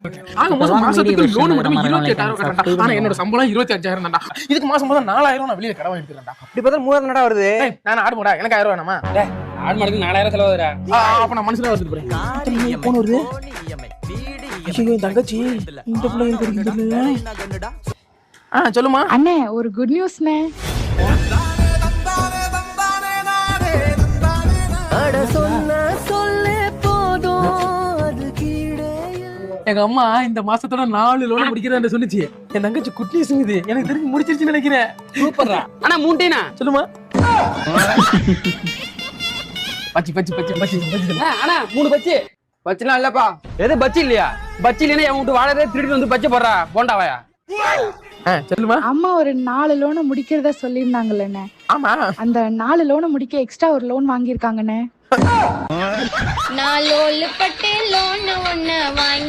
மாசத்துக்கு லோன் மட்டும் 28,000 கட்டணும். ஆனா என்னோட சம்பளம் 25,000 தான்டா. இதுக்கு மாசம் 4,000 நான் வெளியில கடன் எடுத்துறேன்டா. இப்படி பார்த்தா 3,000 வருது. நான் ஆடு போடா, எனக்கு 1000 ரூபாய் வேணாமா? ஆடு மாடுக்கு 4,000 செலவுடா. அப்ப நான் மனசுல வந்துட்டு போறேன். போன் வருது. ஐயோ தங்கச்சி இந்த புள்ள எனக்கு தெரியல. சொல்லுமா அண்ணே, ஒரு குட் நியூஸ்ண்ணே. எங்க அம்மா இந்த மாசத்தோட 4 லோன் முடிக்கிறதா சொல்லுச்சு. என் தங்கச்சி குட் நியூஸ் இது. எனக்கு தெரிஞ்சு முடிச்சிருச்சுன்னு நினைக்கிறேன். சூப்பர்ரா. அண்ணா 3 டீனா சொல்லுமா. பச்சி அண்ணா 3 பச்சி. பச்சிலாம் இல்லப்பா. எது பச்சி இல்லையா? பச்சி இல்லைன்னா என் வீட்டு வாழவே திருடி வந்து பச்சை போடுறா போண்டாவாயா? சொல்லுமா. அம்மா ஒரு 4 லோனை முடிக்கிறதா சொல்லியிருந்தாங்கல்லண்ணே. ஆமா, அந்த 4 லோனை முடிக்க எக்ஸ்ட்ரா ஒரு லோன் வாங்கியிருக்காங்கண்ணே. 4 பட்டு லோன் ஒண்ணு வாங்கி